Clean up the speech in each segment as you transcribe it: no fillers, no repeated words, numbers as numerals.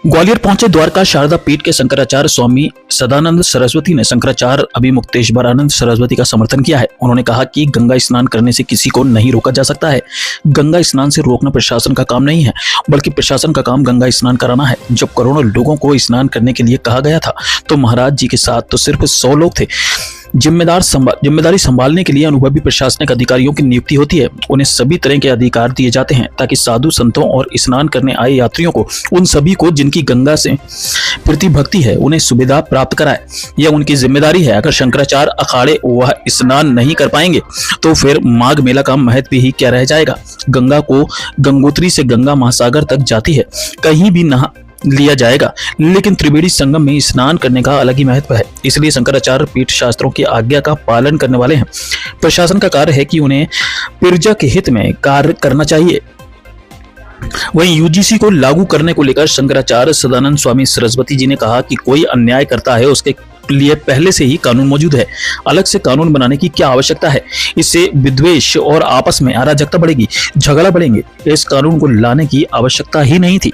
ग्वालियर पहुंचे द्वारका शारदा पीठ के शंकराचार्य स्वामी सदानंद सरस्वती ने शंकराचार्य अभिमुक्तेश्वरानंद सरस्वती का समर्थन किया है। उन्होंने कहा कि गंगा स्नान करने से किसी को नहीं रोका जा सकता है। गंगा स्नान से रोकना प्रशासन का काम नहीं है, बल्कि प्रशासन का काम गंगा स्नान कराना है। जब करोड़ों लोगों को स्नान करने के लिए कहा गया था तो महाराज जी के साथ तो सिर्फ 100 लोग थे। जिम्मेदारी संभालने के लिए अनुभवी प्रशासनिक अधिकारियों की नियुक्ति होती है। उन्हें सभी तरह के अधिकार दिए जाते हैं ताकि साधु संतों और स्नान करने आए यात्रियों को, उन सभी को जिनकी गंगा से प्रति भक्ति है, उन्हें सुविधा प्राप्त कराए। यह उनकी जिम्मेदारी है। अगर शंकराचार्य अखाड़े वह स्नान नहीं कर पाएंगे तो फिर माघ मेला का महत्व ही क्या रह जाएगा। गंगा को गंगोत्री से गंगा महासागर तक जाती है, कहीं भी नहा लिया जाएगा, लेकिन त्रिवेणी संगम में स्नान करने का अलग ही महत्व है। इसलिए शंकराचार्य पीठ शास्त्रों की आज्ञा का पालन करने वाले हैं। प्रशासन का कार्य है कि उन्हें प्रजा के हित में कार्य करना चाहिए। वहीं यूजीसी को लागू करने को लेकर शंकराचार्य सदानंद स्वामी सरस्वती जी ने कहा कि कोई अन्याय करता है उसके लिए पहले से ही कानून मौजूद है। अलग से कानून बनाने की क्या आवश्यकता है। इससे विद्वेष और आपस में अराजकता बढ़ेगी, झगड़ा बढ़ेंगे। इस कानून को लाने की आवश्यकता ही नहीं थी।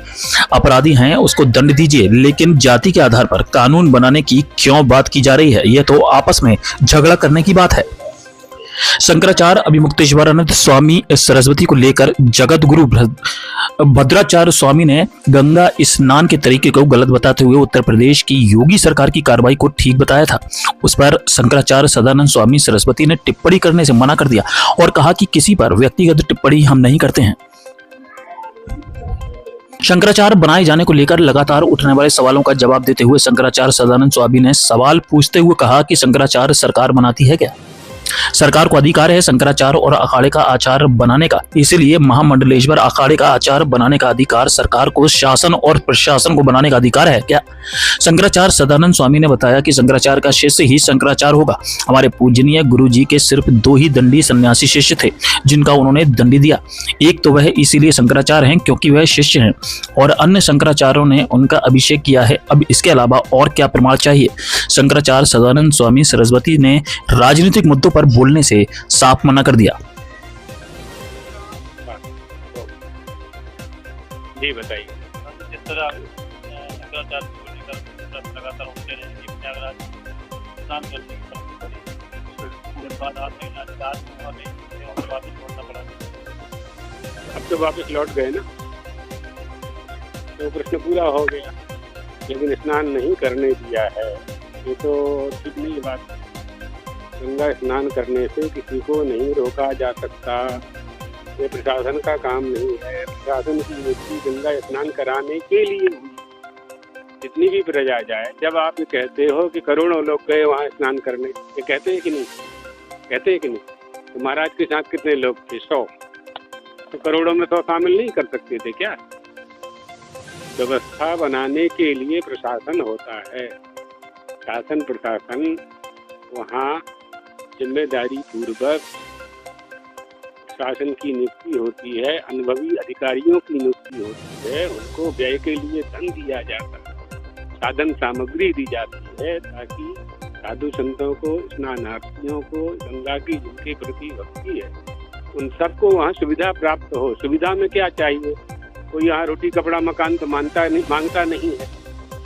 अपराधी हैं उसको दंड दीजिए, लेकिन जाति के आधार पर कानून बनाने की क्यों बात की जा रही है। यह तो आपस में झगड़ा करने की बात है। शंकराचार्य अभिमुक्तेश्वरानंद स्वामी सरस्वती को लेकर जगत गुरु भद्राचार्य स्वामी ने गंगा स्नान के तरीके को गलत बताते हुए उत्तर प्रदेश की योगी सरकार की कार्रवाई को ठीक बताया था। उस पर शंकराचार्य सदानंद स्वामी सरस्वती ने टिप्पणी करने से मना कर दिया और कहा कि किसी पर व्यक्तिगत टिप्पणी हम नहीं करते हैं। शंकराचार्य बनाए जाने को लेकर लगातार उठने वाले सवालों का जवाब देते हुए शंकराचार्य सदानंद स्वामी ने सवाल पूछते हुए कहा कि शंकराचार्य सरकार बनाती है क्या। सरकार को अधिकार है शंकराचार्य और अखाड़े का आचार बनाने का, इसीलिए महामंडलेश्वर अखाड़े का आचार बनाने का अधिकार सरकार को शासन और प्रशासन को बनाने का अधिकार है क्या। शंकराचार्य सदानंद स्वामी ने बताया कि शंकराचार्य का शिष्य ही शंकराचार्य होगा। हमारे पूजनीय गुरु जी के सिर्फ 2 ही दंडी सन्यासी शिष्य थे जिनका उन्होंने दंडी दिया। एक तो वह इसीलिए शंकराचार्य हैं क्योंकि वह शिष्य हैं और अन्य शंकराचार्यों ने उनका अभिषेक किया है। अब इसके अलावा और क्या प्रमाण चाहिए। शंकराचार्य सदानंद स्वामी सरस्वती ने राजनीतिक मुद्दों पर बोलने से साफ मना कर दिया। जी बताइए। जिस तरह शंकराचार्य को लेकर लगातार होते रहे प्रयागराज स्नान करने की बाद वापस लौटना पड़ा। अब तो वापस लौट गए ना, तो प्रश्न पूरा हो गया। लेकिन स्नान नहीं करने दिया है, ये तो ठीक नहीं बात। गंगा स्नान करने से किसी को नहीं रोका जा सकता। ये प्रशासन का काम नहीं है। प्रशासन की नियुक्ति गंगा स्नान कराने के लिए हुई। जितनी भी प्रजा जाए, जब आप ये कहते हो कि करोड़ों लोग गए वहाँ स्नान करने, ये कहते हैं कि नहीं, कहते हैं कि नहीं। तो महाराज के साथ कितने लोग थे? 100। तो करोड़ों में 100 शामिल नहीं कर सकते थे क्या? व्यवस्था बनाने के लिए प्रशासन होता है। शासन प्रशासन वहाँ जिम्मेदारी पूर्वक शासन की नियुक्ति होती है, अनुभवी अधिकारियों की नियुक्ति होती है। उनको व्यय के लिए धन दिया जाता है, साधन सामग्री दी जाती है ताकि साधु संतों को, स्नानार्थियों को, गंगा की जिनके प्रति भक्ति है, उन सबको वहाँ सुविधा प्राप्त हो। सुविधा में क्या चाहिए? कोई यहाँ रोटी कपड़ा मकान तो मांगता नहीं है।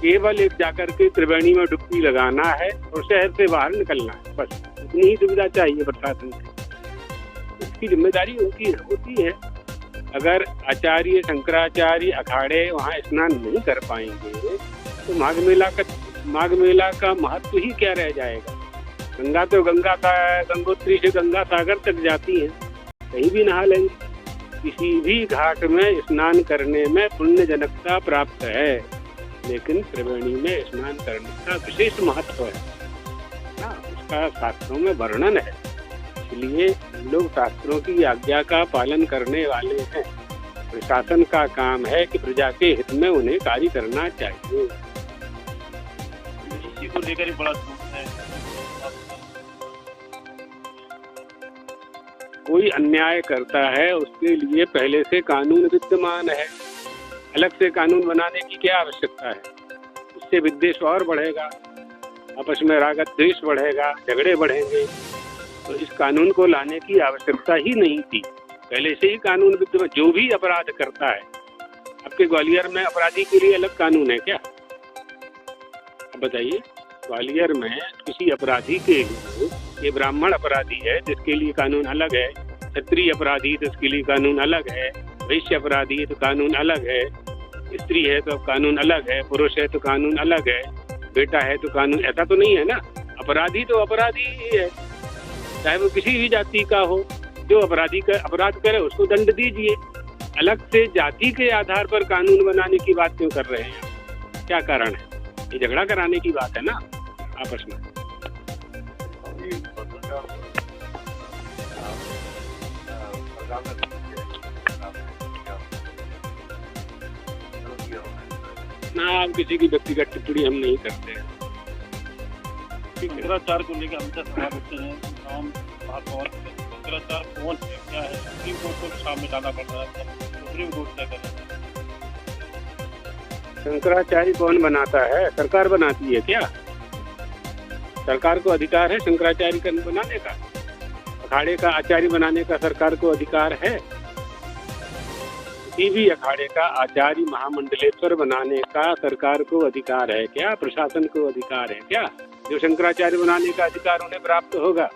केवल एक जाकर के त्रिवेणी में डुबकी लगाना है और शहर से बाहर निकलना है, बस इतनी ही सुविधा चाहिए प्रशासन को। इसकी जिम्मेदारी उनकी होती है। अगर आचार्य शंकराचार्य अखाड़े वहाँ स्नान नहीं कर पाएंगे तो माघ मेला का महत्व ही क्या रह जाएगा। गंगा तो गंगोत्री से गंगा सागर तक जाती है, कहीं भी नहा लेंगे। किसी भी घाट में स्नान करने में पुण्यजनकता प्राप्त है, लेकिन त्रिवेणी में स्नान करने का विशेष महत्व है ना, उसका शास्त्रों में वर्णन है। इसलिए लोग शास्त्रों की आज्ञा का पालन करने वाले हैं। प्रशासन का काम है कि प्रजा के हित में उन्हें कार्य करना चाहिए। इसी को लेकर ही बड़ा है। कोई अन्याय करता है उसके लिए पहले से कानून विद्यमान है। अलग से कानून बनाने की क्या आवश्यकता है? इससे विद्वेष और बढ़ेगा, आपस में रागत द्वेष बढ़ेगा, झगड़े बढ़ेंगे। तो इस कानून को लाने की आवश्यकता ही नहीं थी। पहले से ही कानून विद्यमान। जो भी अपराध करता है आपके ग्वालियर में अपराधी के लिए अलग कानून है क्या? अब बताइए, ग्वालियर में किसी अपराधी के लिए, ये ब्राह्मण अपराधी है जिसके लिए कानून अलग है, क्षत्रिय अपराधी तो उसके लिए कानून अलग है, वैश्य अपराधी है तो कानून अलग है, स्त्री है तो कानून अलग है, पुरुष है तो कानून अलग है, बेटा है तो कानून, ऐसा तो नहीं है ना। अपराधी तो अपराधी ही है, चाहे वो किसी भी जाति का हो। जो अपराधी का अपराध करे उसको दंड दीजिए। अलग से जाति के आधार पर कानून बनाने की बात क्यों कर रहे हैं? क्या कारण है? ये झगड़ा कराने की बात है ना आपस में। ना, आप किसी की व्यक्तिगत टिप्पणी हम नहीं करते हैं। शंकराचार्य को लेकर हमसे सवाल उठते हैं, नाम शंकराचार्य कौन है, क्या है? सुप्रीम कोर्ट को सामने लाना पड़ रहा है, सुप्रीम कोर्ट क्या कर रहा है? शंकराचार्य कौन बनाता है? सरकार बनाती है क्या? सरकार को अधिकार है शंकराचार्य का बनाने का? अखाड़े का आचार्य बनाने का सरकार को अधिकार है? किसी भी अखाड़े का आचार्य महामंडलेश्वर बनाने का सरकार को अधिकार है क्या? प्रशासन को अधिकार है क्या? जो शंकराचार्य बनाने का अधिकार उन्हें प्राप्त होगा